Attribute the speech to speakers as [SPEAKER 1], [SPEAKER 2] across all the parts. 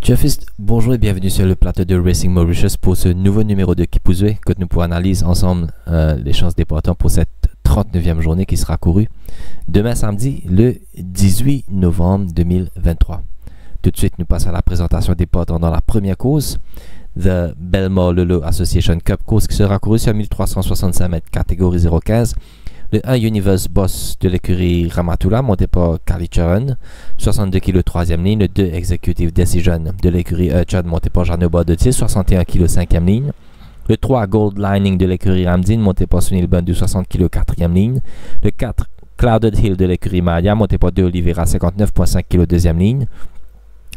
[SPEAKER 1] Jeffist, bonjour et bienvenue sur le plateau de Racing Mauritius pour ce nouveau numéro de Kipuzwe que nous pourrons analyser ensemble les chances des partants pour cette 39e journée qui sera courue demain samedi le 18 novembre 2023. Tout de suite, nous passons à la présentation des partants dans la première course, The Belmore Lolo Association Cup course qui sera courue sur 1365 mètres catégorie 015. Le 1 Universe Boss de l'écurie Ramatula monté par Kalicharan, 62 kg 3e ligne. Le 2 Executive Decision de l'écurie Urchad monté par Janoba de 61 kg 5e ligne. Le 3 Gold Lining de l'écurie Ramdin monté par Sunil Bundu 60 kg 4e ligne. Le 4 Clouded Hill de l'écurie Maya monté par De Oliveira 59,5 kg 2e ligne.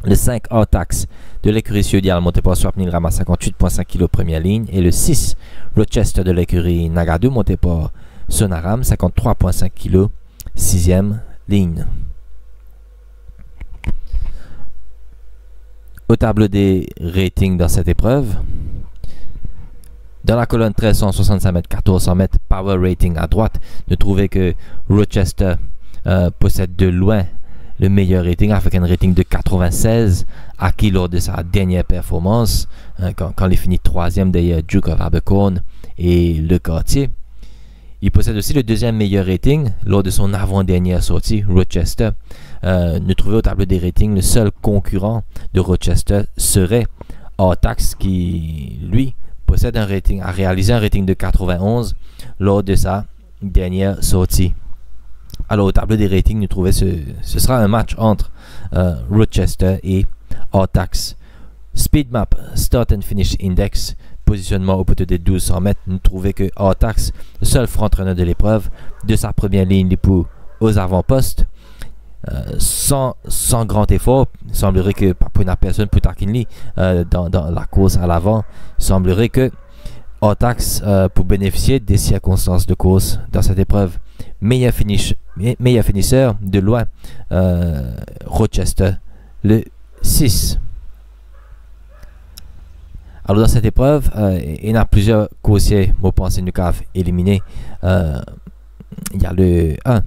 [SPEAKER 1] Le 5 Artax de l'écurie Sudial monté par Swapnil Rama 58,5 kg première ligne. Et le 6 Rochester de l'écurie Nagadu monté par Sonaram 53,5 kg 6e ligne. Au tableau des ratings dans cette épreuve, dans la colonne 1365 mètres 1400 mètres power rating à droite, nous trouvons que Rochester possède de loin le meilleur rating avec un rating de 96 acquis lors de sa dernière performance quand il finit 3e derrière Duke of Abercorn et Le Quartier. Il possède aussi le deuxième meilleur rating lors de son avant-dernière sortie, Rochester. Nous trouvons au tableau des ratings, le seul concurrent de Rochester serait Artax qui, lui, possède un rating, a réalisé un rating de 91 lors de sa dernière sortie. Alors au tableau des ratings, nous trouvons ce sera un match entre Rochester et Artax. Speedmap, Start and Finish Index, positionnement au poteau des 1200 mètres, nous trouvons que Artax, le seul front-runner de l'épreuve, de sa première ligne pour aux avant-postes, sans grand effort. Il semblerait que pour une personne pour Takinli dans la course à l'avant, il semblerait que Artax pour bénéficier des circonstances de course dans cette épreuve. Meilleur finisseur de loin, Rochester, le 6. Alors dans cette épreuve, il y a plusieurs coursiers, moi pensez nous cave éliminés. Il y a le 1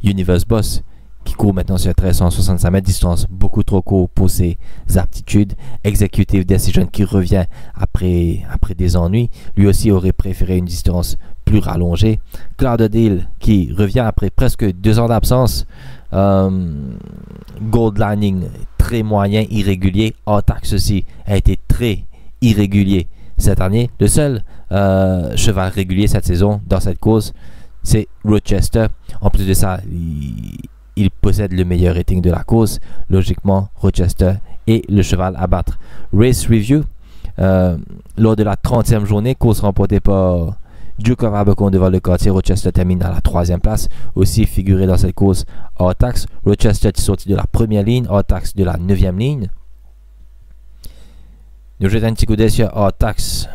[SPEAKER 1] Universe Boss qui court maintenant sur 1365 mètres, distance beaucoup trop court pour ses aptitudes. Executive Decision qui revient après des ennuis, lui aussi aurait préféré une distance plus rallongée. Clouded Hill qui revient après presque 2 ans d'absence. Gold Lining très moyen, irrégulier. Artax aussi a été très irrégulier cette année. Le seul cheval régulier cette saison dans cette course, c'est Rochester. En plus de ça, il possède le meilleur rating de la course. Logiquement, Rochester est le cheval à battre. Race Review, lors de la 30e journée, course remportée par Duke of Abercorn devant Le Quartier. Rochester termine à la 3e place. Aussi figuré dans cette course Artax. Rochester est sorti de la première ligne, Artax de la 9e ligne. Nous jetons un petit coup d'œil sur Artax.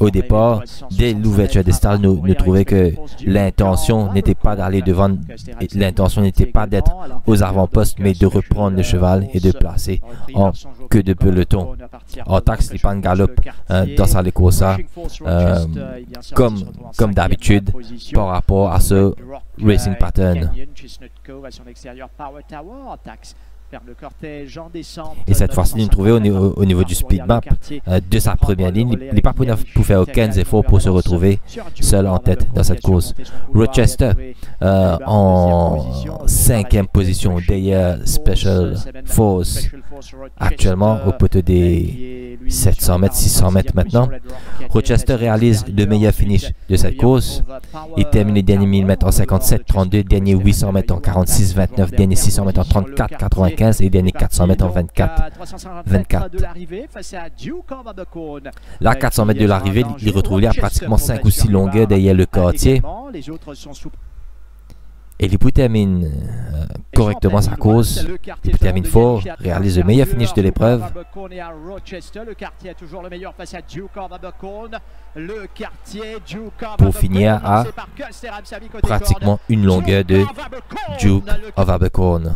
[SPEAKER 1] Au départ, dès l'ouverture des stalles, nous trouvons que l'intention n'était pas d'aller devant, l'intention n'était pas d'être aux avant-postes, mais de reprendre le cheval et de placer en queue de peloton. Artax n'est pas un galop dans sa course, comme d'habitude par rapport à ce racing pattern. Et cette fois-ci, nous trouvons au niveau du speed map de sa première ligne. Il n'est pas pour faire aucun effort pour se retrouver seul en tête dans cette course. Rochester en 5e position derrière Special Force actuellement au poteau des 700 mètres, 600 mètres maintenant. Rochester réalise le meilleur finish de cette course. Il termine les derniers 1000 mètres en 57,32, dernier 800 mètres en 46,29, dernier 600 mètres en 34,95 et dernier 400 mètres en 24,24. Là, 400 mètres de l'arrivée, il retrouve à pratiquement 5 ou 6 longueurs derrière Le Quartier. Et Lipou termine correctement sa course. Lipou termine fort, réalise le meilleur finish de l'épreuve. Pour finir à pratiquement une longueur de Duke of Abercorn.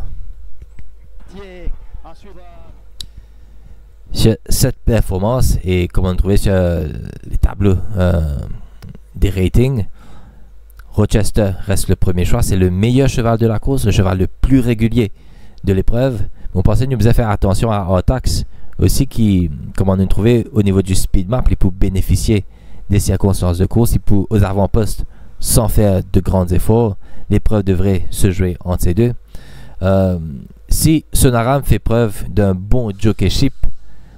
[SPEAKER 1] Sur cette performance, et comme on trouvait sur les tableaux des ratings, Rochester reste le premier choix. C'est le meilleur cheval de la course, le cheval le plus régulier de l'épreuve. On pensait nous faisait faire attention à Artax aussi qui, comme on a trouvé au niveau du speed map, il peut bénéficier des circonstances de course, il peut aux avant-postes sans faire de grands efforts. L'épreuve devrait se jouer entre ces deux. Si Sonaram fait preuve d'un bon jockeyship,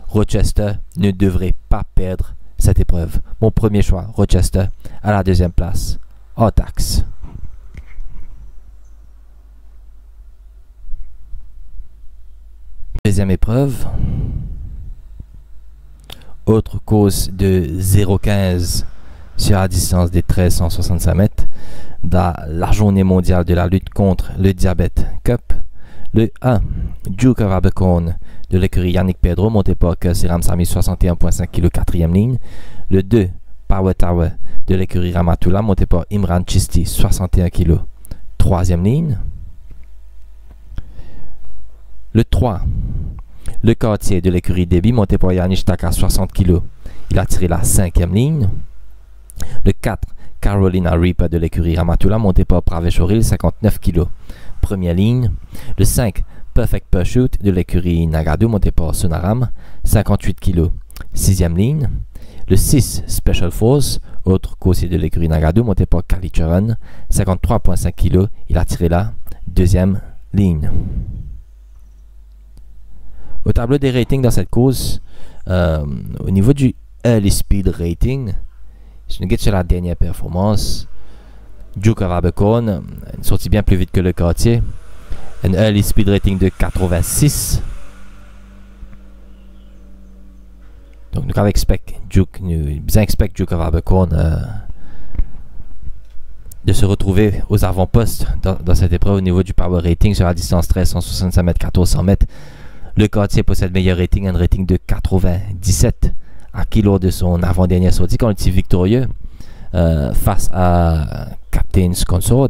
[SPEAKER 1] Rochester ne devrait pas perdre cette épreuve. Mon premier choix, Rochester, à la deuxième place, Artax. Deuxième épreuve. Autre course de 0,15 sur la distance des 1365 mètres dans la journée mondiale de la lutte contre le diabète Cup. Le 1, Duke of Abercorn de l'écurie Yannick Pedro, monté par Siram Sami 61.5 kg, 4e ligne. Le 2, Power Tower de l'écurie Ramatula, monté par Imran Chisti 61 kg, 3e ligne. Le 3, le quartier de l'écurie Debbie, monté par Yannick Taka 60 kg, il a tiré la 5e ligne. Le 4, Carolina Reaper de l'écurie Ramatula, monté par Pravesh Oril 59 kg, première ligne. Le 5, Perfect Pursuit de l'écurie Nagadu, monté par Sonaram 58 kg, 6e ligne. Le 6, Special Force, autre coursier de l'écurie Nagadu, monté par Kali Charan 53.5 kg, il a tiré la 2e ligne. Au tableau des ratings dans cette course, au niveau du Early Speed Rating, si nous regardons sur la dernière performance, Duke of Abercorn, une sortie bien plus vite que le quartier, un Early Speed Rating de 86. Donc nous expect Duke of Abercorn de se retrouver aux avant-postes dans cette épreuve au niveau du Power Rating sur la distance 1365 mètres, 1400 mètres. Le quartier possède meilleur rating, un rating de 97 acquis lors de son avant-dernière sortie quand il était victorieux face à Captain's Consort.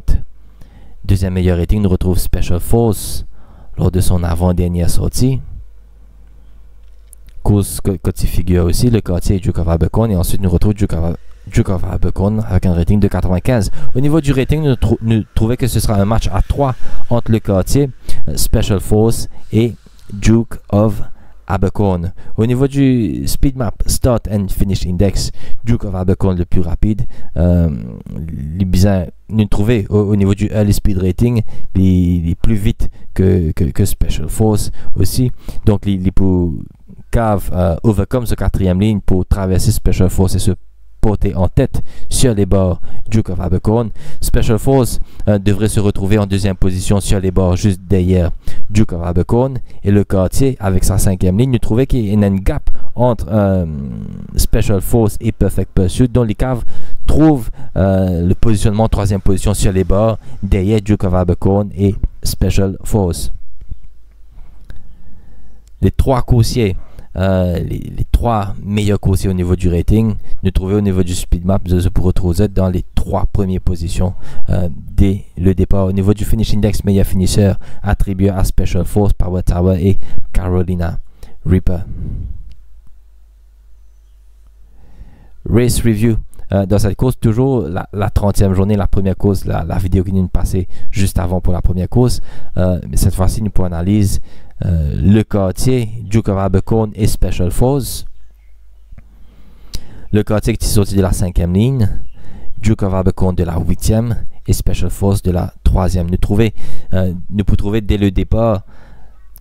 [SPEAKER 1] Deuxième meilleur rating, nous retrouve Special Force lors de son avant-dernière sortie. Course que figure aussi le quartier Duke of Abercorn, et ensuite nous retrouve Duke of Abercorn avec un rating de 95. Au niveau du rating, nous trouvons que ce sera un match à 3 entre le quartier Special Force et Duke of Abercorn. Au niveau du speed map Start and Finish Index, Duke of Abercorn le plus rapide. Nous trouvons au niveau du Early Speed Rating, il est plus vite que Special Force aussi. Donc il peut overcome ce 4e ligne pour traverser Special Force et se porter en tête sur les bords Duke of Abercorn. Special Force devrait se retrouver en deuxième position sur les bords juste derrière Duke of Abercorn, et le quartier avec sa 5e ligne, nous trouvait qu'il y a une gap entre Special Force et Perfect Pursuit, dont les caves trouvent le positionnement 3e position sur les bords derrière Duke of Abercorn et Special Force. Les trois coursiers, les trois meilleurs coursiers au niveau du rating, nous trouvons au niveau du speed map, vous pourrez retrouver dans les 3 premières positions dès le départ. Au niveau du finish index, meilleur finisseur attribué à Special Force, Power Tower et Carolina Reaper. Race review. Dans cette course, toujours la 30e journée, la première course, la vidéo qui nous passait juste avant pour la première course. Mais cette fois-ci, nous pour analyse le quartier Duke of Abercorn et Special Force. Le quartier qui est sorti de la 5e ligne, Duke of Abercorn de la 8e et Special Force de la 3e. Nous pouvons trouver dès le départ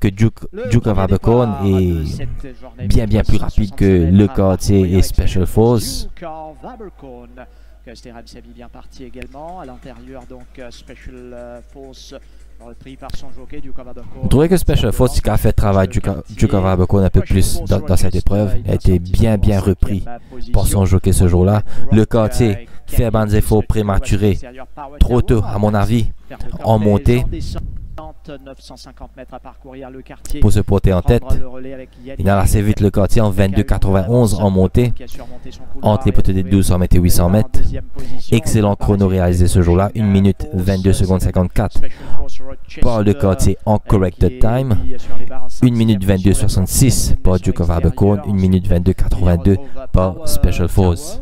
[SPEAKER 1] que Duke of Abercorn est bien plus rapide que le quartier et Special Force.
[SPEAKER 2] Bien parti également à l'intérieur, donc Special Force repris par son jockey Duke of Abercorn.
[SPEAKER 1] Vous trouvez que Special Force qui a fait travail Duke of Abercorn un peu plus dans cette épreuve, il a été bien repris par son jockey ce jour-là. Le quartier fait un efforts prématuré trop tôt à mon avis en montée
[SPEAKER 2] 950 mètres à parcourir le quartier
[SPEAKER 1] pour se porter en tête. Il a assez vite le quartier en 22,91 en montée entre les poteaux des 1200 mètres et 800 mètres. Excellent chrono réalisé ce jour-là, 1 minute 22 secondes 54 par le quartier en corrected time, 1 minute 22 66 par Duke of Abercorn, 1 minute 22 82 par Special Force.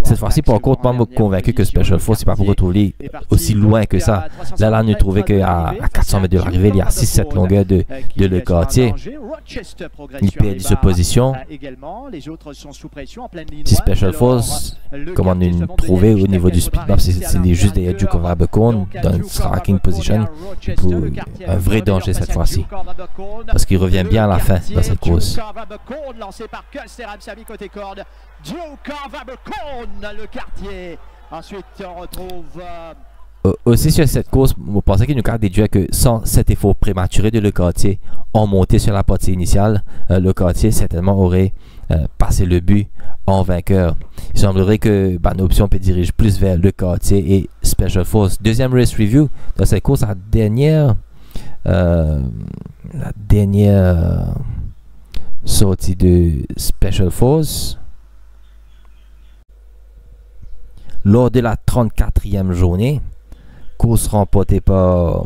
[SPEAKER 1] Cette fois-ci, par contre, moi, je suis convaincu que Special Force, c'est pas pour retrouver aussi loin que ça. Là, on a trouvé qu'à 400 mètres de l'arrivée, il y a 6-7 longueurs de Le Quartier. Il perd sa position. Si Special Force, comme on a trouvé au niveau du speed map, c'est juste derrière Duke of Abercorn dans une striking position pour un vrai danger cette fois-ci. Parce qu'il revient bien à la fin dans cette course. Ensuite, on retrouve... Aussi sur cette course, vous pensez qu'il nous a déduit que sans cet effort prématuré de Le Quartier en montée sur la partie initiale, Le Quartier certainement aurait passé le but en vainqueur. Il semblerait que l'option peut diriger plus vers Le Quartier et Special Force. Deuxième race review dans cette course, la dernière sortie de Special Force. Lors de la 34e journée, course remportée par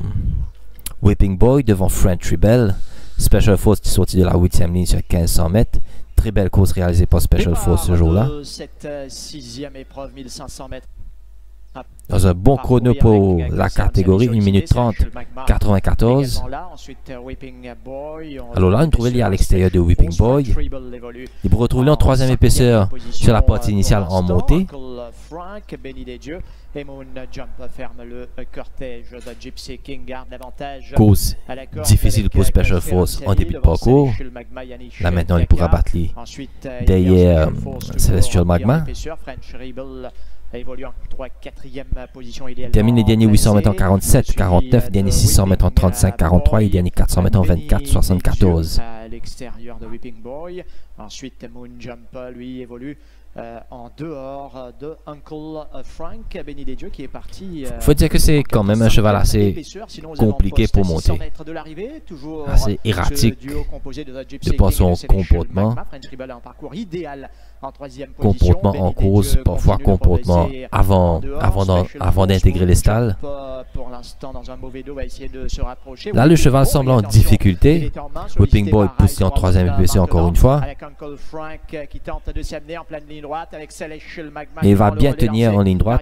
[SPEAKER 1] Whipping Boy devant French Rebel. Special Force qui est sorti de la 8e ligne sur 1500 mètres. Très belle course réalisée par Special Force ce jour-là. Cette 6e épreuve 1500 mètres. Dans un bon chrono pour la catégorie, 1 minute 30, 94. Alors là, on trouvait lié à l'extérieur de Whipping Boy. Il peut retrouver en 3e épaisseur sur la partie initiale en montée. Course difficile pour Special Force en début de parcours. Là maintenant, il pourra battre derrière Celestial Magma. Il termine les derniers 800 mètres en 47, 49, derniers 600 mètres en 35, 43 et derniers 400 mètres en 24, 74. À l'extérieur de Whipping Boy. Ensuite, Moon Jump, lui, évolue en dehors de Uncle Frank Benidedieu qui est parti. Faut dire que c'est quand même un cheval assez compliqué pour monter. Assez erratique de par son comportement. Comportement en course, parfois comportement avant d'intégrer les stalles. Là, le cheval semble en difficulté. Whipping Boy poussé en 3e épaisseur encore une fois. Il va bien tenir en ligne droite.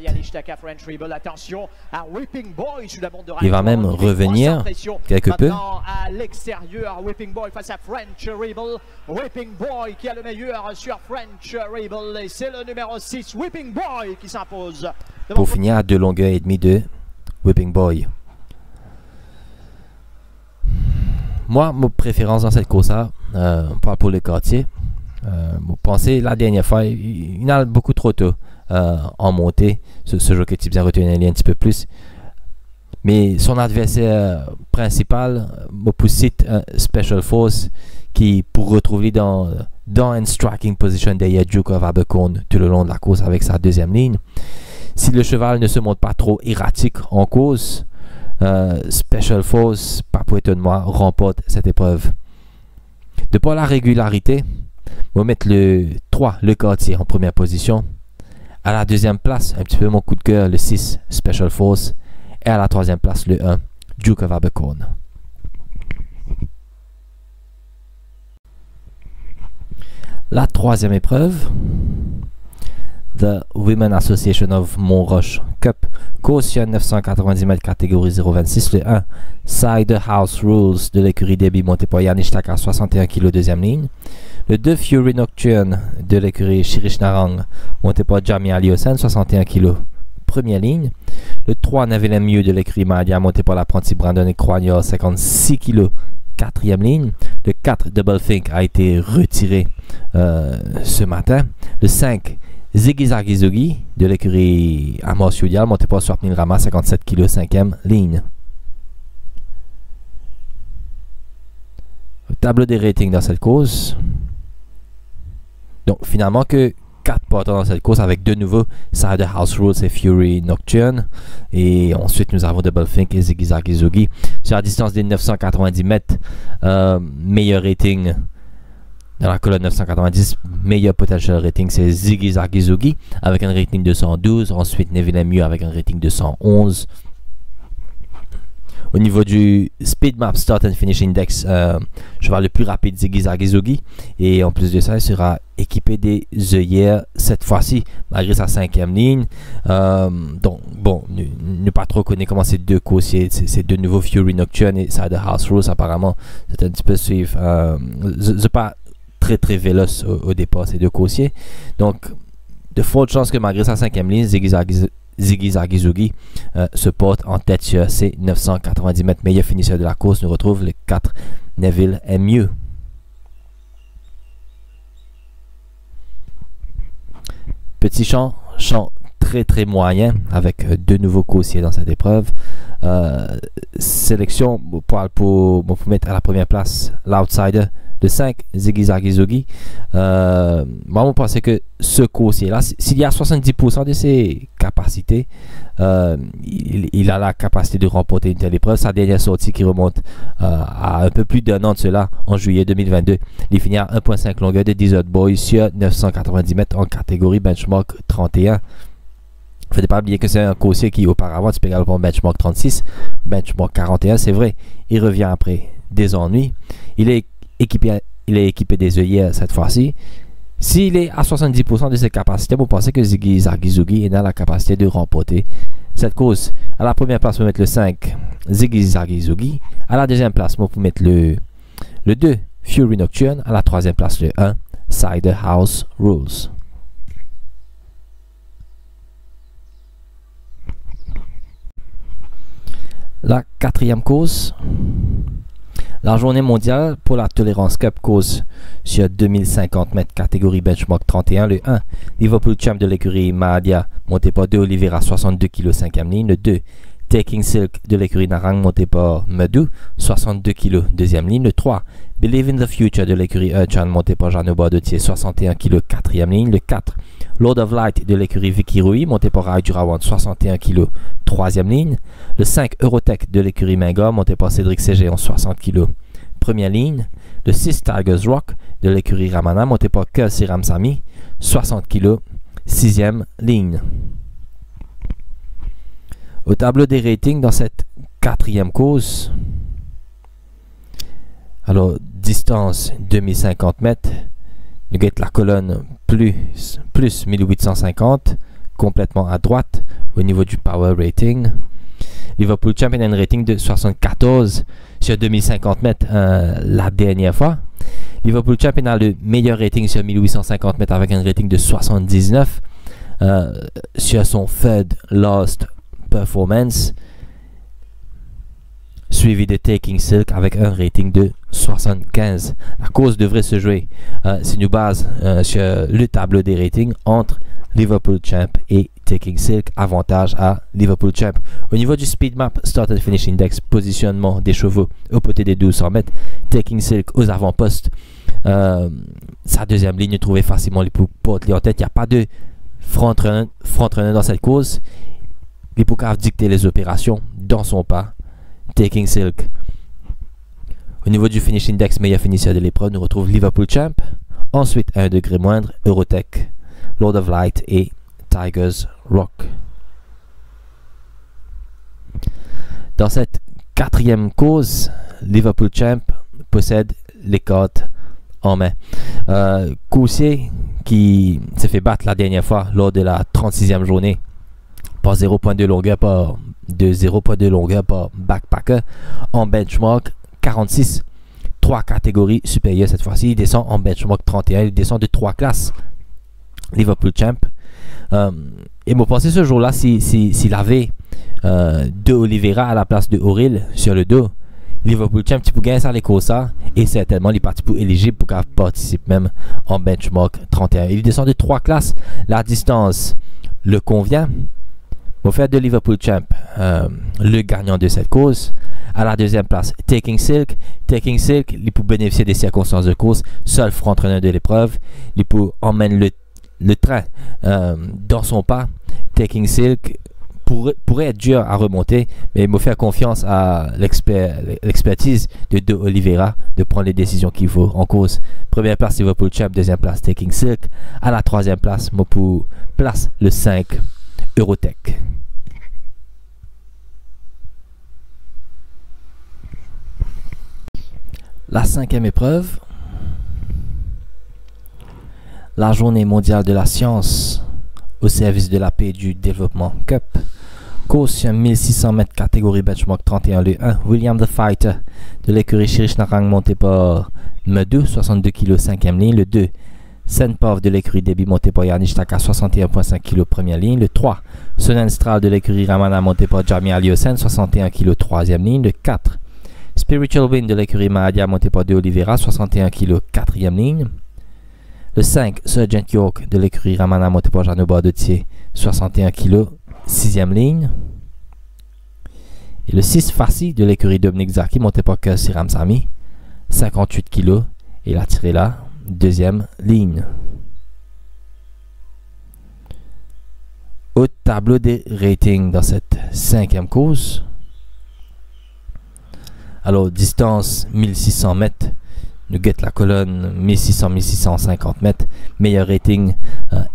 [SPEAKER 1] Il va même revenir quelque peu. À l'extérieur, Whipping Boy face à French Rebel. Whipping Boy qui a le meilleur sur French Rebel. Et c'est le numéro 6, Whipping Boy, qui s'impose. Pour finir à 2 longueurs et demie de Whipping Boy. Moi, ma préférence dans cette course-là, on parle pour Le Quartier. Vous pensez la dernière fois, il a beaucoup trop tôt en montée. Ce jockey type bien retenu un petit peu plus. Mais son adversaire principal, Mopussit Special Force, qui pour retrouver dans une striking position derrière Duke of Abercorn tout le long de la course avec sa 2e ligne. Si le cheval ne se montre pas trop erratique en course, Special Force, pas pour étonnement, remporte cette épreuve. De par la régularité, on va mettre le 3, Le Quartier, en première position. À la 2e place, un petit peu mon coup de cœur, le 6, Special Force. Et à la 3e place, le 1, Duke of Abercorn. La 3e épreuve, The Women Association of Montroche Cup, course sur 990 mètres, catégorie 026, le 1, Side House Rules de l'écurie Debbie monté par Yannick Taka, 61 kg, 2e ligne. Le 2, Fury Nocturne de l'écurie Shirish Narang monté par Jamie Aliosan, 61 kg, 1re ligne. Le 3, Navilem Mew de l'écurie Madia monté par l'apprenti Brandon et Croignard, 56 kg, 4e ligne. Le 4, Double Think a été retiré ce matin. Le 5, Ziggy Zargizogi de l'écurie Amos Yudial monté par Swapnil Rama, 57 kg, 5e ligne. Tableau des ratings dans cette course. Donc finalement que 4 partants dans cette course avec de nouveau Side House Rules et Fury Nocturne. Et ensuite nous avons Double Think et Ziggy Zargizogi. Sur la distance des 990 mètres, meilleur rating dans la colonne 990, meilleur potential rating c'est Ziggy Zargizogi avec un rating de 112. Ensuite Neville Mew avec un rating de 111. Au niveau du Speed Map Start and Finish Index, cheval le plus rapide, Ziggy Zagizogi. Et en plus de ça, il sera équipé des œillères cette fois-ci, malgré sa 5e ligne. Donc, bon, ne pas trop connaître comment ces deux coursiers, ces deux nouveaux Fury Nocturne et Side House Rules, apparemment, c'est un petit peu suivre. C'est pas très véloce au départ, ces deux coursiers. Donc, de fortes chances que malgré sa 5e ligne, Ziggy Zagizogi se porte en tête sur ses 990 mètres. Meilleur finisseur de la course, nous retrouve le 4 Neville MU. Petit champ très moyen avec deux nouveaux coursiers dans cette épreuve. Sélection pour mettre à la première place l'outsider de 5, Ziggy Zagizogi. Moi, je pense que ce coursier-là, s'il y a 70% de ses capacités, il a la capacité de remporter une telle épreuve. Sa dernière sortie qui remonte à un peu plus d'un an de cela, en juillet 2022, il finit à 1.5 longueur de Desert Boy sur 990 mètres en catégorie benchmark 31. Il ne faut pas oublier que c'est un coursier qui auparavant, c'est également benchmark 36, benchmark 41, c'est vrai. Il revient après des ennuis. Il est équipé des œillères cette fois-ci. S'il est à 70% de ses capacités, vous pensez que Ziggy Zagizogi a la capacité de remporter cette course. À la première place, vous mettre le 5, Ziggy Zagizogi. À la deuxième place, vous mettre le 2, Fury Nocturne. À la troisième place, le 1, Side House Rules. La 4e course, la journée mondiale pour la Tolérance Cup course sur 2050 mètres catégorie benchmark 31, le 1, Liverpool Champ de l'écurie Mahadia, monté par De Oliveira, 62 kg 5e ligne, le 2, Taking Silk de l'écurie Narang, monté par Medou, 62 kg 2e ligne, le 3, Believe in the Future de l'écurie Urchan, monté par Jeannot Bardetier, 61 kg 4e ligne, le 4, Lord of Light de l'écurie Vicky Rui, monté par Rai Durawan, 61 kg 3e ligne, le 5, Eurotech de l'écurie Minga, monté par Cédric Ségéon, 60 kg 1re ligne, le 6, Tigers Rock de l'écurie Ramana, monté par Kelsey Ramsamy, 60 kg 6e ligne. Au tableau des ratings dans cette 4e course, alors distance 2050 mètres, nous avons la colonne plus 1850, complètement à droite au niveau du power rating. Liverpool Champion a un rating de 74 sur 2050 mètres la dernière fois. Liverpool Champion a le meilleur rating sur 1850 mètres avec un rating de 79 sur son third last performance, suivi de Taking Silk avec un rating de 75. La course devrait se jouer, si nous base sur le tableau des ratings, entre Liverpool Champ et Taking Silk, avantage à Liverpool Champ. Au niveau du Speed Map Start and Finish Index, positionnement des chevaux au côté des 1200 mètres, Taking Silk aux avant-postes, sa deuxième ligne trouvée facilement les portes en tête. Il n'y a pas de front-runner dans cette course. Les Poucaves dicter les opérations dans son pas. Taking Silk. Au niveau du Finish Index, meilleur finisseur de l'épreuve, nous retrouve Liverpool Champ. Ensuite, à un degré moindre, Eurotech, Lord of Light et Tigers Rock. Dans cette 4e course, Liverpool Champ possède les cartes en main. Coursier qui s'est fait battre la dernière fois lors de la 36e journée par 0.2 longueur par 0.2 longueur par backpacker en benchmark 46. 3 catégories supérieures cette fois-ci. Il descend en benchmark 31. Il descend de 3 classes. Liverpool Champ. Et moi, pensez ce jour-là, s'il avait De Oliveira à la place de Auril sur le dos, Liverpool Champ, tu peux gagner ça les courses et certainement les parties pour éligibles pour qu'il participe même en benchmark 31. Il descend de 3 classes. La distance le convient. Pour faire de Liverpool Champ le gagnant de cette course. À la deuxième place, Taking Silk. Taking Silk, il peut bénéficier des circonstances de course. Seul front-runner de l'épreuve. Il peut emmener le train dans son pas. Taking Silk pourrait être dur à remonter, mais il me fait confiance à l'expertise de Oliveira de prendre les décisions qu'il faut en course. Première place, Liverpool Champ. Deuxième place, Taking Silk. À la troisième place, Mopu place le 5, Eurotech. La 5e épreuve, la journée mondiale de la science au service de la paix et du développement Cup. Course sur 1600 mètres catégorie benchmark 31, le 1, William the Fighter de l'écurie Shirish Narang monté par Medu, 62 kg 5e ligne. Le 2, Senpov de l'écurie Debbie monté par Yannick Taka, 61,5 kg première ligne. Le 3, Sonen Stral de l'écurie Ramana monté par Jamie Aliosen, 61 kg 3e ligne. Le 4, Spiritual Wind de l'écurie Mahadia monté par De Oliveira, 61 kg 4e ligne. Le 5, Sergeant York de l'écurie Ramana monté par Jeannot Bardotier, 61 kg 6e ligne. Et le 6, Fassi de l'écurie Dominique Zaki monté par Kersi Ramsami, 58 kg, et il a tiré là, 2e ligne. Au tableau des ratings dans cette 5e course. Alors, distance 1600 mètres. Nous guette la colonne 1600-1650 mètres. Meilleur rating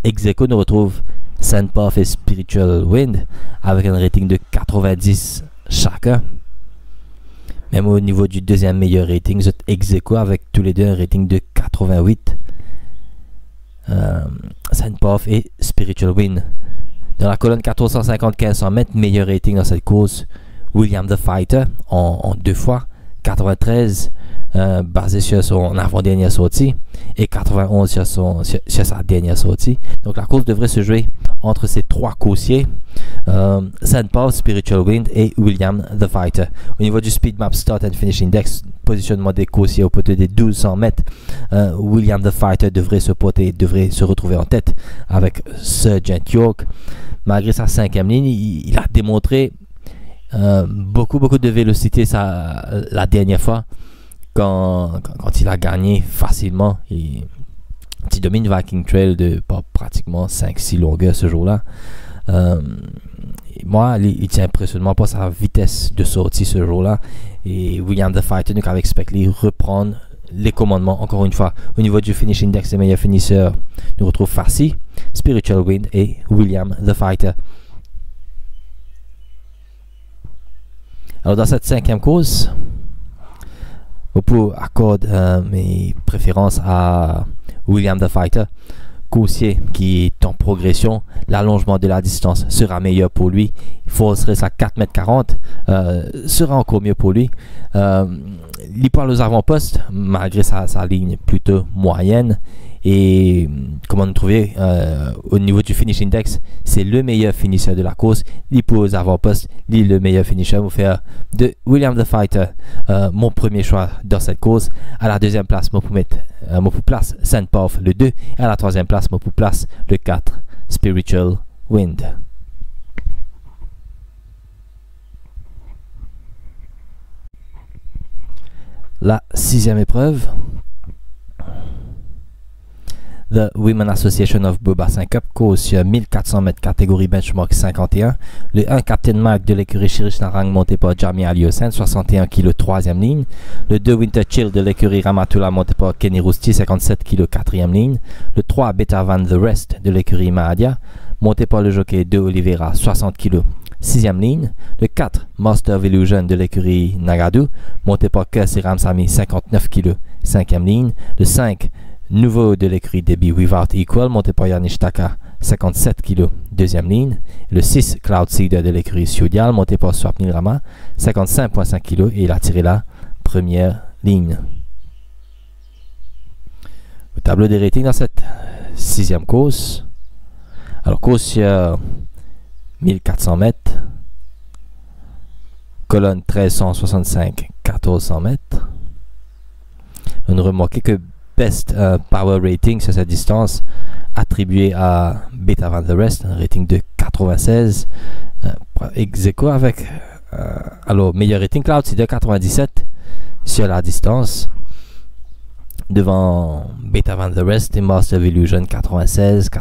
[SPEAKER 1] ex aequo, nous retrouve Senpov et Spiritual Wind avec un rating de 90 chacun. Même au niveau du deuxième meilleur rating, vous êtes ex aequo avec tous les deux un rating de 88. Senpov et Spiritual Wind. Dans la colonne 1450-1500 mètres, meilleur rating dans cette course, William the Fighter en 2 fois, 93 basé sur son avant-dernière sortie et 91 sur sa dernière sortie. Donc la course devrait se jouer entre ces 3 coursiers, Senpov, Spiritual Wind et William the Fighter. Au niveau du Speed Map Start and Finish Index, positionnement des coursiers au poteau des 1200 mètres, William the Fighter devrait se retrouver en tête avec Sergeant York. Malgré sa 5e ligne, il a démontré beaucoup de vélocité la dernière fois quand il a gagné facilement. Il domine Viking Trail de pratiquement 5-6 longueurs ce jour-là. Moi, il tient impressionnement par sa vitesse de sortie ce jour-là, et William the Fighter nous avait expecté reprendre les commandements encore une fois. Au niveau du finish index des meilleurs finisseurs, nous retrouvons Fassi, Spiritual Wind et William the Fighter. Alors dans cette 5e course, je peux accorder mes préférences à William the Fighter, coursier qui est en progression. L'allongement de la distance sera meilleur pour lui. Force Race à 4,40 m sera encore mieux pour lui. Il parle aux avant-postes malgré sa ligne plutôt moyenne. Et comment nous trouver au niveau du finish index, c'est le meilleur finisseur de la course. Il pose avant-poste, il est le meilleur finisher. Vous faire de William the Fighter mon premier choix dans cette course. À la 2e place, je peux place Senpov le 2. Et à la 3e place, je peux place le 4, Spiritual Wind. La 6e épreuve, The Women Association of Beaubassin Cup, course sur 1400 mètres catégorie benchmark 51. Le 1, Captain Mike de l'écurie Shirish Narang monté par Jamie Aliosen, 61 kg 3e ligne. Le 2, Winter Chill de l'écurie Ramatula monté par Kenny Rousti, 57 kg 4e ligne. Le 3, Beta Van The Rest de l'écurie Mahadia monté par le jockey De Oliveira, 60 kg 6e ligne. Le 4, Master of Illusion de l'écurie Nagadu monté par Kersi Ramsami, 59 kg 5e ligne. Le 5, Nouveau de l'écurie Debbie Without Equal monté par Yannick Taka, 57 kg 2e ligne. Le 6, Cloud Seeder de l'écurie Sudial monté par Swapnil Rama, 55,5 kg, et il a tiré la première ligne. Au tableau des ratings dans cette 6e course. Alors course sur 1400 mètres, colonne 1365 1400 mètres. On remarque que Best Power Rating sur cette distance attribué à Beta Van The Rest, un rating de 96, ex aequo avec alors meilleur rating Cloud, c'est de 97 sur la distance, devant Beta Van The Rest et Master of Illusion 96.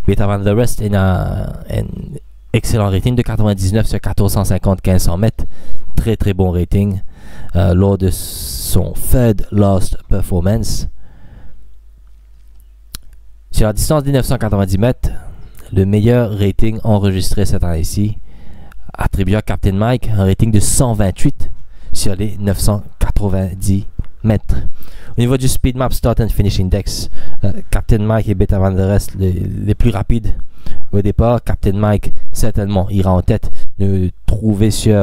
[SPEAKER 1] Beta Van The Rest est un excellent rating de 99 sur 1450-1500 mètres, très bon rating lors de son third last performance. Sur la distance des 990 mètres, le meilleur rating enregistré cette année-ci attribué à Captain Mike, un rating de 128 sur les 980 90 mètres. Au niveau du Speed Map Start and Finish Index, Captain Mike et Beta Van Der Rest les plus rapides au départ. Captain Mike certainement ira en tête, de trouver sur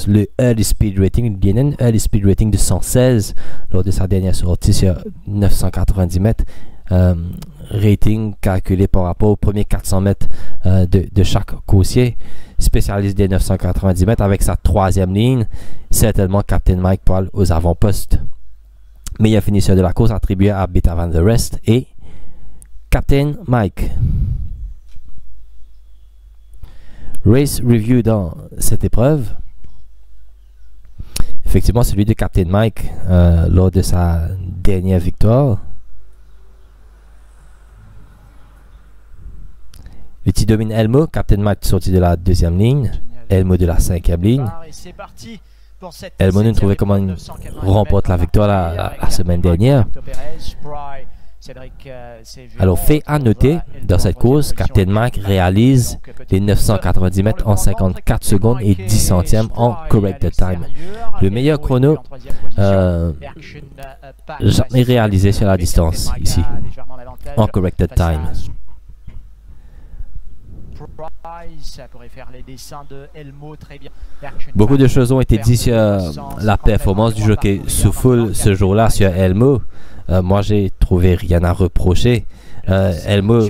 [SPEAKER 1] le Early Speed Rating, bien un Early Speed Rating de 116 lors de sa dernière sortie sur 990 mètres. Rating calculé par rapport aux premiers 400 mètres de chaque coursier. Spécialiste des 990 mètres avec sa troisième ligne, certainement Captain Mike Paul aux avant-postes. Meilleur finisseur de la course attribué à Beta Van Der Rest et Captain Mike. Race review dans cette épreuve. Effectivement, celui de Captain Mike lors de sa dernière victoire. Le petit domine Elmo, Captain Mike sorti de la deuxième ligne, Elmo de la cinquième ligne. Elmo nous trouvait comment il remporte la victoire la semaine dernière. Alors, fait à noter, dans cette course, Captain Mike réalise les 990 mètres en 54 secondes et 10 centièmes en corrected time. Le meilleur chrono jamais réalisé sur la distance ici, en corrected time. Beaucoup de choses ont été dites sur la performance du jockey Soufoul ce jour-là sur Elmo. Moi, j'ai trouvé rien à reprocher. Elmo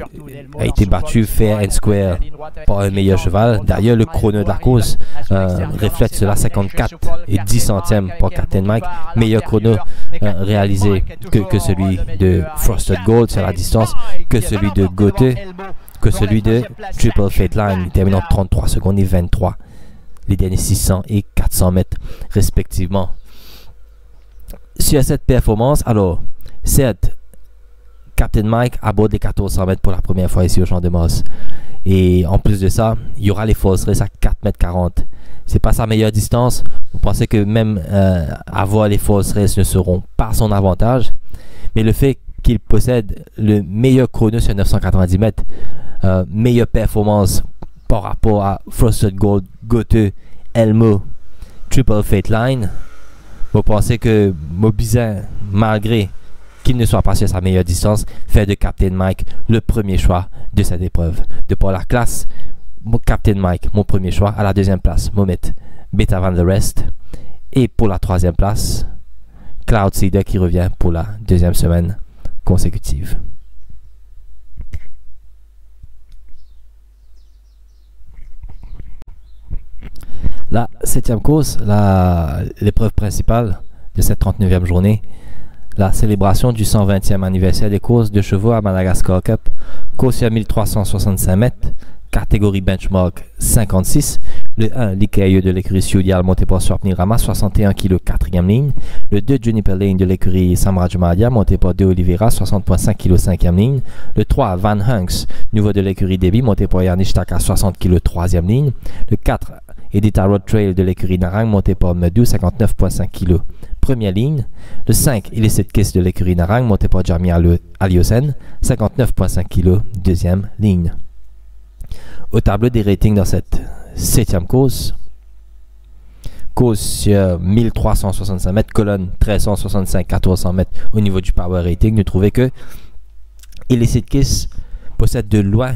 [SPEAKER 1] a été battu fair and square par un meilleur cheval. D'ailleurs, le chrono de la course reflète cela, 54 et 10 centièmes pour Captain Mike. Meilleur chrono réalisé que celui de Frosted Gold sur la distance, que celui de Goethe, que celui de Triple Fate Line, terminant 33 secondes et 23. Les derniers 600 et 400 mètres respectivement. Sur cette performance, alors, certes, Captain Mike aborde les 1400 mètres pour la première fois ici au Champ de Mars. Et en plus de ça, il y aura les Falls Race à 4,40 m. C'est pas sa meilleure distance. Vous pensez que même avoir les Falls Race ne seront pas son avantage. Mais le fait qu'il possède le meilleur chrono sur 990 mètres, meilleure performance par rapport à Frosted Gold, Goethe, Elmo, Triple Fate Line, vous pensez que Mobizin, malgré qu'il ne soit pas sur sa meilleure distance, fait de Captain Mike le premier choix de cette épreuve. De par la classe, Captain Mike, mon premier choix. À la deuxième place, Mohamed Beta Van Der Rest. Et pour la troisième place, Cloud Seeder qui revient pour la deuxième semaine consécutive. La septième course, l'épreuve principale de cette 39e journée, la célébration du 120e anniversaire des courses de chevaux à Madagascar Cup, course à 1365 mètres, catégorie benchmark 56, le 1 l'Ikayo de l'écurie Sudial monté par Swapnil Rama 61 kg 4e ligne, le 2 Juniper Lane de l'écurie Samraj Mahadia monté par De Oliveira 60.5 kg 5e ligne, le 3 Van Hunks nouveau de l'écurie Debbie monté par Yarnish Taka 60 kg 3e ligne, le 4 Edita Road Trail de l'écurie Narang monté par Medou 59.5 kg première ligne, le 5 Illicit Kiss de l'écurie Narang monté par Jamie Aliosen 59.5 kg deuxième ligne. Au tableau des ratings dans cette 7e course sur 1365 mètres, colonne 1365, 1400 mètres au niveau du power rating, nous trouvons que Illicit Kiss possède de loin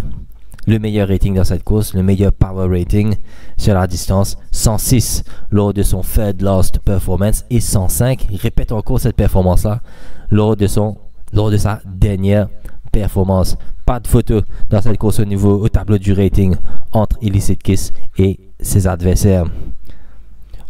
[SPEAKER 1] le meilleur rating dans cette course, le meilleur power rating sur la distance, 106 lors de son third last performance et 105, il répète encore cette performance-là, lors de sa dernière performance. Pas de photo dans cette course au tableau du rating entre Illicit Kiss et ses adversaires.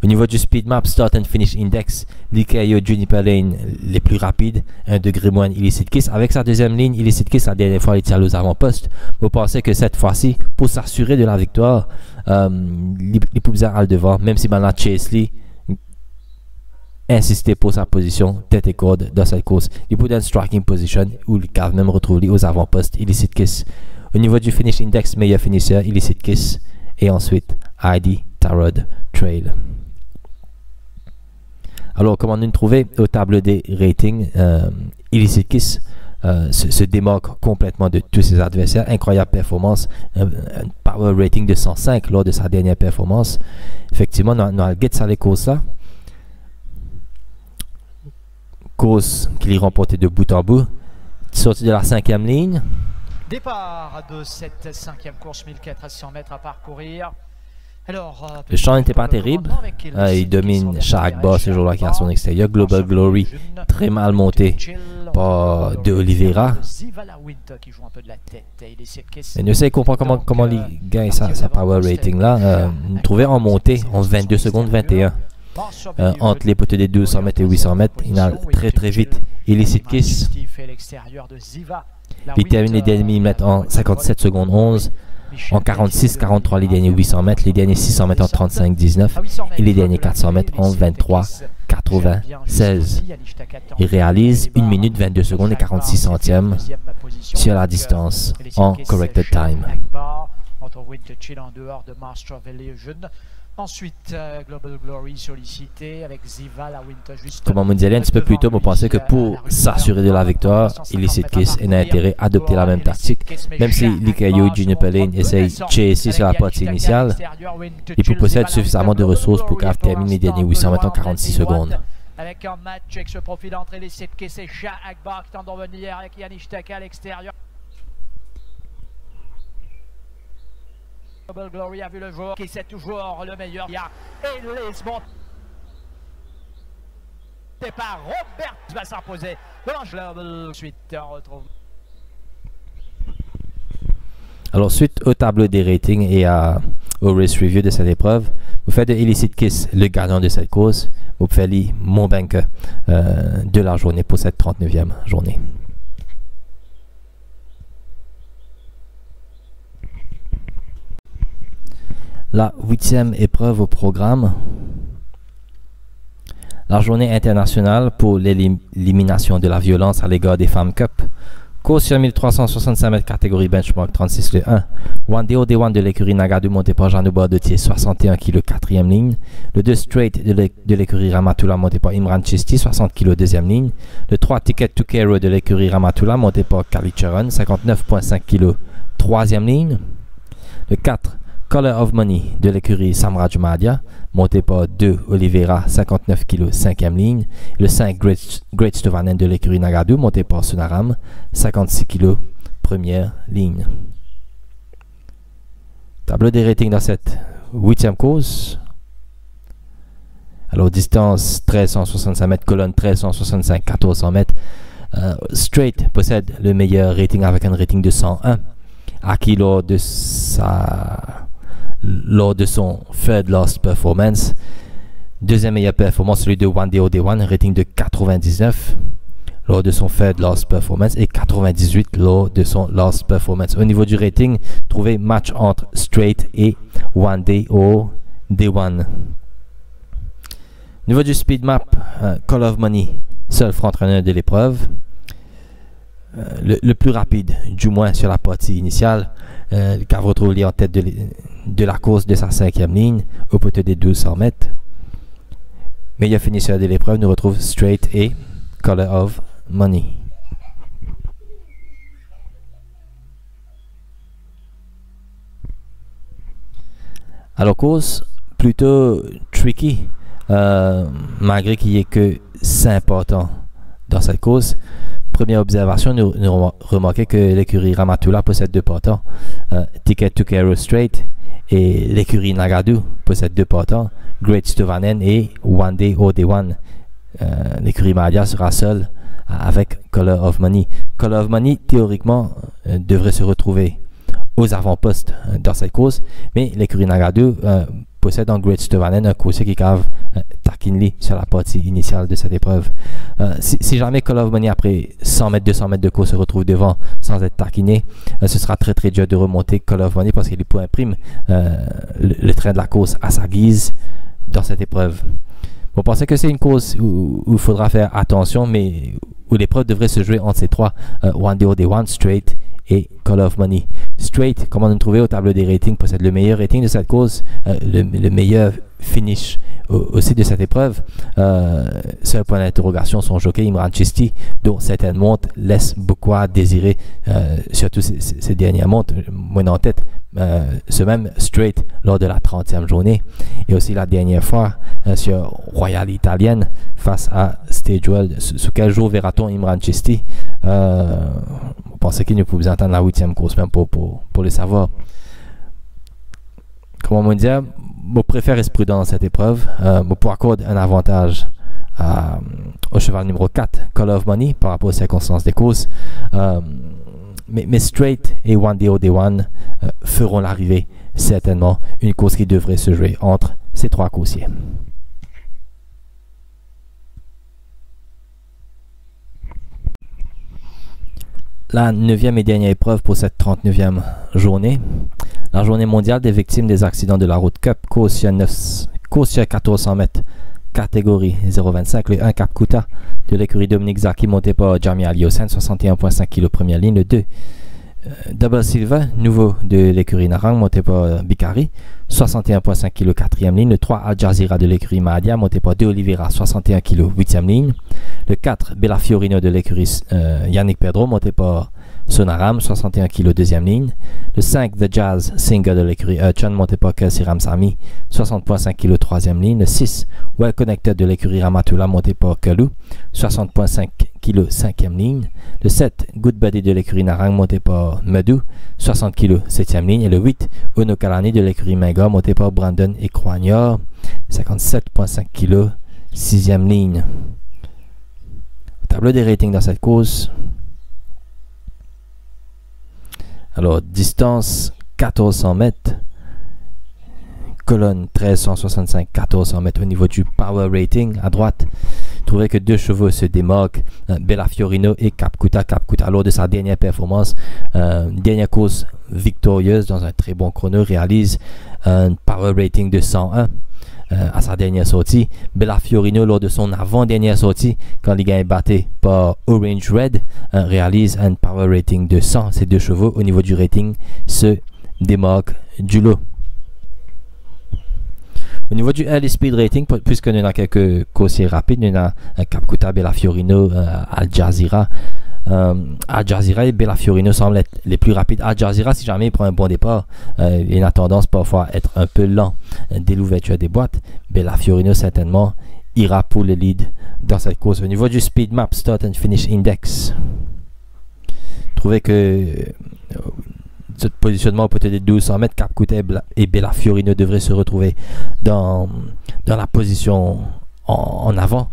[SPEAKER 1] Au niveau du Speed Map Start and Finish Index, l'Ikayo Juniper Lane les plus rapides, 1 degré moins Illicit Kiss. Avec sa deuxième ligne, Illicit Kiss, la dernière fois, il tire aux avant-postes. Vous pensez que cette fois-ci, pour s'assurer de la victoire, l'Ipoubza a le devant, même si Bernard Chaseley insistait pour sa position tête et corde dans cette course. Il peut dans striking position où il peut même retrouver aux avant-postes Illicit Kiss. Au niveau du finish index, meilleur finisseur Illicit Kiss et ensuite Idita Road Trail. Alors, comment nous trouver au tableau des ratings, Illicit Kiss se démarque complètement de tous ses adversaires. Incroyable performance, un power rating de 105 lors de sa dernière performance. Effectivement, nous allons guetter ça les courses là. course qui l'y remporté de bout en bout. Sorti de la 5e ligne.
[SPEAKER 2] Départ de cette 5e course, 1400 mètres à parcourir. Alors,
[SPEAKER 1] le champ n'était pas terrible. Il domine chaque bas ce jour-là qui a son extérieur. Global Glory, très mal monté par de Oliveira. Mais ne sais comprendre comment il gagne sa power rating là. Nous trouvait en montée en 22 secondes 21. Entre les poteaux des 200 mètres et 800 mètres, il a très vite. Illicit Kiss. Il termine les derniers mètres en 57 secondes 11. En 46-43 les derniers 800 mètres, les derniers 600 mètres en 35-19 et les derniers 400 mètres en 23-96. Il réalise 1 minute 22 secondes et 46 centièmes sur la distance en corrected time.
[SPEAKER 2] Ensuite, Global Glory sollicité avec Ziva, la Winter juste.
[SPEAKER 1] Comme on me disait un petit peu plus tôt, on pensait que pour s'assurer de la victoire, Illicit Kiss a intérêt à adopter la même tactique. Même si Likayo Juniper Lane essaye de chasser sur la partie initiale, il possède suffisamment de ressources pour qu'il termine les derniers 800 mètres en 46 secondes.
[SPEAKER 2] Avec un match avec ce profil d'entrée, Illicit Kiss et Shah Akbar qui tente d'en venir avec Yannishtaka à l'extérieur. Global Glory a vu le jour, qui c'est toujours le meilleur. Il y a Ellis Mont. Départ, Robert va s'imposer. Global suite retrouve.
[SPEAKER 1] Alors suite au tableau des ratings et au race review de cette épreuve, vous faites de Illicit Kiss le gagnant de cette course. Vous faites mon banque de la journée pour cette 39e journée. La 8e épreuve au programme, la journée internationale pour l'élimination de la violence à l'égard des femmes Cup. Course sur 1365 mètres catégorie benchmark 36 le 1. One Day Day One de l'écurie Nagadu monté par Jean Boardotier 61 kg 4e ligne. Le 2 Straight de l'écurie Ramatula monté par Imran Chisti 60 kg 2e ligne. Le 3 Ticket to Cairo de l'écurie Ramatula monté par Kalicharan 59,5 kg 3e ligne. Le 4 Color of Money de l'écurie Samraj Madhya, monté par 2 Oliveira, 59 kg, 5e ligne. Le 5 Great Stovanen de l'écurie Nagadu, monté par Sunaram, 56 kg, première ligne. Tableau des ratings dans cette 8e course. Alors, distance 1365 mètres, colonne 1365, 1400 mètres. Straight possède le meilleur rating avec un rating de 101, acquis lors de son third last performance. Deuxième meilleure performance, celui de One Day One, rating de 99 lors de son third last performance et 98 lors de son last performance. Au niveau du rating, trouvez match entre Straight et One Day One. Au niveau du speed map, Call of Money, seul front-runner de l'épreuve. Le plus rapide, du moins sur la partie initiale, qui retrouve en tête de la course de sa 5e ligne au poteau des 1200 mètres. Meilleur finisseur de l'épreuve, nous retrouve Straight et Color of Money. Alors, course plutôt tricky, malgré qu'il n'y ait que 5 partants dans cette course. Première observation, nous remarquons que l'écurie Ramatula possède 2 partants. Ticket to Cairo Straight et l'écurie Nagadu possède 2 partants. Great Stovanen et One Day One. L'écurie Madhya sera seule avec Color of Money. Color of Money, théoriquement, devrait se retrouver aux avant-postes dans cette course, mais l'écurie Nagadu possède en Great Stovanen un coursier qui cave Takinli sur la partie initiale de cette épreuve. Si jamais Call of Money après 100 mètres, 200 mètres de course se retrouve devant sans être taquiné, ce sera très dur de remonter Call of Money parce qu'il imprime le train de la course à sa guise dans cette épreuve. Vous pensez que c'est une course où il faudra faire attention, mais où l'épreuve devrait se jouer entre ces trois, One Day One, Straight et Call of Money. Straight, comme on nous trouvait au tableau des ratings, possède le meilleur rating de cette course, le meilleur finish aussi de cette épreuve. Seul point d'interrogation, son jockey Imran Chisti, dont certaines montres laissent beaucoup à désirer, surtout ces dernières montres. Moi en tête, ce même Straight, lors de la 30e journée. Et aussi la dernière fois sur Royal Italienne face à Stagewell. Sur quel jour verra-t-on Imran Chisti? On pensait qu'il ne pouvait attendre la 8e course même pour le savoir. Comment on dit, je préfère être prudent dans cette épreuve. Pour accorder un avantage au cheval numéro 4, Call of Money, par rapport aux circonstances des courses. Mais Straight et One Day Day One feront l'arrivée, certainement. Une course qui devrait se jouer entre ces trois coursiers. La 9e et dernière épreuve pour cette 39e journée. La journée mondiale des victimes des accidents de la route Cup, course sur 1400 mètres, catégorie 0,25. Le 1 Cap Kuta de l'écurie Dominique Zaki, monté par Jamie Aliosen, 61,5 kg première ligne. Le 2 Double Silver, nouveau de l'écurie Narang, monté par Bikari, 61,5 kg quatrième ligne. Le 3 Al Jazeera de l'écurie Mahadia, monté par De Oliveira, 61 kg huitième ligne. Le 4 Bella Fiorino de l'écurie Yannick Pedro, monté par Sonaram, 61 kg deuxième ligne. Le 5 The Jazz Singer de l'écurie Urchan, monté par Kelsey Ramsamy, 60,5 kg troisième ligne. Le 6 Well Connected de l'écurie Ramatula, monté par Kelou, 60,5 kg cinquième ligne. Le 7 Good Buddy de l'écurie Narang, monté par Medou, 60 kg septième ligne. Et le 8 Uno Kalani de l'écurie Menga, monté par Brandon et Croignard, 57,5 kg sixième ligne. Au tableau des ratings dans cette course. Alors, distance 1400 mètres, colonne 1365, 1400 mètres au niveau du power rating. À droite, trouvez que deux chevaux se démarquent, Bella Fiorino et Cap Kuta. Cap Kuta, lors de sa dernière performance, dernière course victorieuse dans un très bon chrono, réalise un power rating de 101 à sa dernière sortie. Bella Fiorino, lors de son avant-dernière sortie, quand il est battu par Orange Red, réalise un power rating de 100. Ces deux chevaux, au niveau du rating, se démarquent du lot. Au niveau du early speed rating, puisque nous avons quelques coursiers rapides, nous avons Cap Kuta, Bella Fiorino, Al Jazeera. Al Jazeera et Bella Fiorino semblent être les plus rapides. Al Jazeera, si jamais il prend un bon départ, il a tendance parfois à être un peu lent dès l'ouverture des boîtes. Bella Fiorino certainement ira pour le lead dans cette course. Au niveau du speed map, start and finish index, trouvez que ce positionnement peut être de 1200 mètres, Cap Kuta et Bella Fiorino devraient se retrouver dans la position en avant.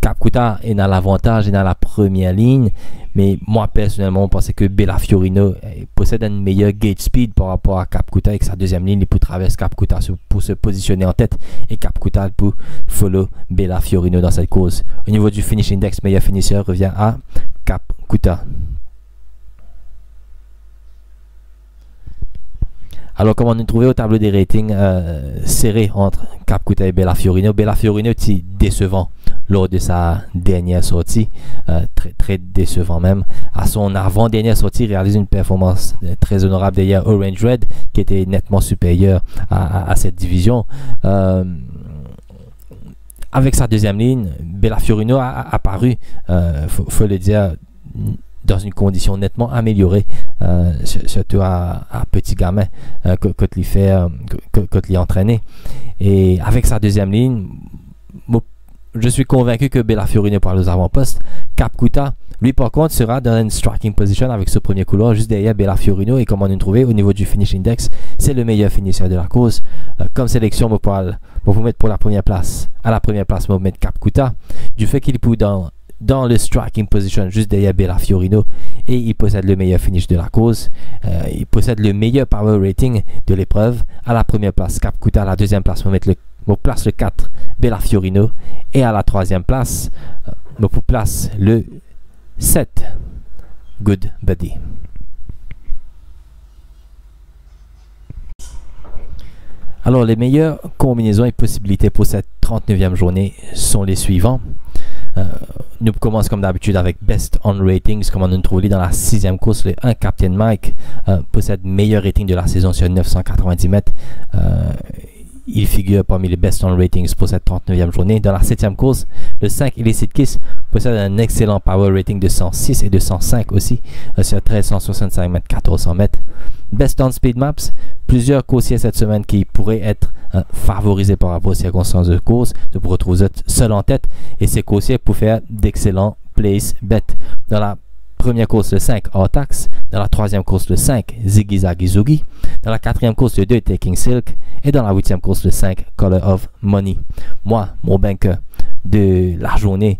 [SPEAKER 1] Cap Kuta est dans l'avantage et dans la première ligne, mais moi personnellement je pense que Bella Fiorino possède un meilleur gate speed par rapport à Cap Kuta, avec sa deuxième ligne il peut traverser Cap Kuta pour se positionner en tête, et Cap Kuta pour follow Bella Fiorino dans cette course. Au niveau du finish index, meilleur finisseur revient à Cap Kuta. Alors, comme on a trouvé au tableau des ratings serré entre Cap Kuta et Bella Fiorino. Bella Fiorino est décevant lors de sa dernière sortie, très décevant même. À son avant-dernière sortie, il réalise une performance très honorable derrière Orange Red, qui était nettement supérieure à cette division. Avec sa deuxième ligne, Bella Fiorino a apparu, faut le dire, dans une condition nettement améliorée, surtout à petit gamin quand il est entraîné. Et avec sa deuxième ligne, je suis convaincu que Bella Fiorino parle aux avant-postes. Cap Kuta, lui par contre, sera dans une striking position avec ce premier couloir juste derrière Bella Fiorino, et comme on a trouvé au niveau du finish index, c'est le meilleur finisseur de la course. Comme sélection, vous mettre pour la première place. À la première place, vous mettre Cap Kuta, du fait qu'il peut dans le striking position juste derrière Bella Fiorino, et il possède le meilleur finish de la course. Il possède le meilleur power rating de l'épreuve. À la première place Cap Kuta, à la deuxième place on place le 4 Bella Fiorino, et à la troisième place on place le 7 Good Buddy. Alors, les meilleures combinaisons et possibilités pour cette 39e journée sont les suivants. Nous commençons comme d'habitude avec Best on Ratings, comme on nous trouve dans la 6e course. Le 1 Captain Mike possède meilleur rating de la saison sur 990 mètres. il figure parmi les best on ratings pour cette 39e journée. Dans la 7e course, le 5 Illicit Kiss possède un excellent power rating de 106 et de 105 aussi sur 1365 mètres, 1400 mètres. Best on speed maps, plusieurs coursiers cette semaine qui pourraient être favorisés par rapport aux circonstances de course. Vous retrouvez seul en tête et ces coursiers pour faire d'excellents place bet. Dans la première course, le 5 Artax. Dans la 3e course, le 5 Ziggy Zaggy Zoogie. Dans la 4e course, le 2 Taking Silk. Et dans la 8e course, le 5 Color of Money. Moi, mon banker de la journée,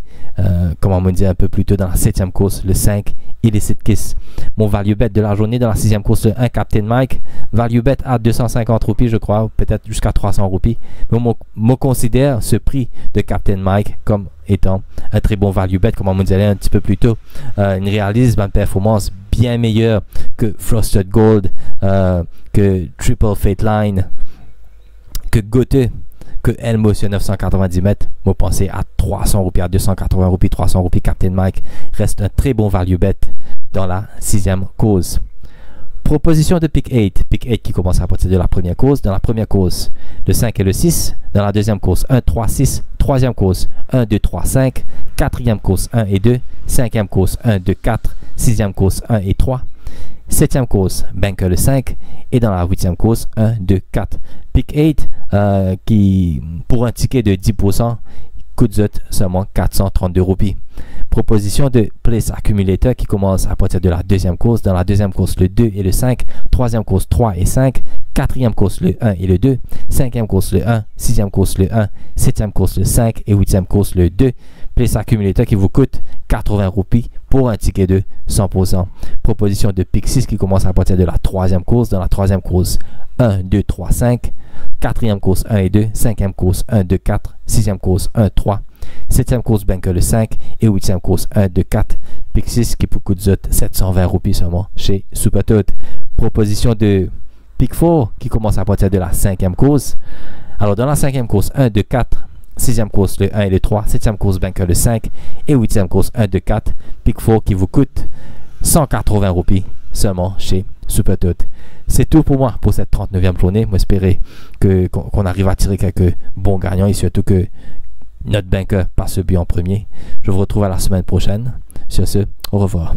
[SPEAKER 1] comme on me dit un peu plus tôt, dans la 7e course, le 5 Illicit Kiss. Mon value bet de la journée, dans la 6e course, le 1 Captain Mike. Value bet à 250 roupies, je crois, peut-être jusqu'à 300 roupies. Mais je considère ce prix de Captain Mike comme étant un très bon value bet, comme on me disait un petit peu plus tôt. Il réalise une performance bien meilleure que Frosted Gold, que Triple Fate Line, que Goethe, que Elmo sur 990 mètres. Moi, pensez à 300 roupies, à 280 roupies, 300 roupies. Captain Mike reste un très bon value bet dans la 6e course. Proposition de pick 8. Pick 8 qui commence à partir de la première course. Dans la première course, le 5 et le 6. Dans la deuxième course, 1, 3, 6. Troisième course, 1, 2, 3, 5. Quatrième course, 1 et 2. Cinquième course, 1, 2, 4. Sixième course, 1 et 3. Septième course, banker le 5. Et dans la 8e course, 1, 2, 4. Pick 8 qui, pour un ticket de 10%, coûte seulement 432 roupies. Proposition de place accumulator qui commence à partir de la deuxième course. Dans la deuxième course, le 2 et le 5. Troisième course, 3 et 5. Quatrième course, le 1 et le 2. Cinquième course, le 1. Sixième course, le 1. Septième course, le 5. Et huitième course, le 2. Place accumulator qui vous coûte 80 roupies pour un ticket de 100%. Proposition de pick 6 qui commence à partir de la troisième course. Dans la troisième course, 1, 2, 3, 5. Quatrième course, 1 et 2. Cinquième course, 1, 2, 4. Sixième course, 1, 3. Septième course, banker le 5. Et huitième course, 1, 2, 4. Pick 6 qui vous coûte 720 roupies seulement chez Supertot. Proposition de pick 4 qui commence à partir de la cinquième course. Alors dans la cinquième course, 1, 2, 4. Sixième course, le 1 et le 3. Septième course, banker le 5. Et huitième course, 1, 2, 4. Pick 4 qui vous coûte 180 roupies seulement chez Supertot. C'est tout pour moi pour cette 39e journée. J'espère qu'on arrive à tirer quelques bons gagnants et surtout que notre banker passe ce but en premier. Je vous retrouve à la semaine prochaine. Sur ce, au revoir.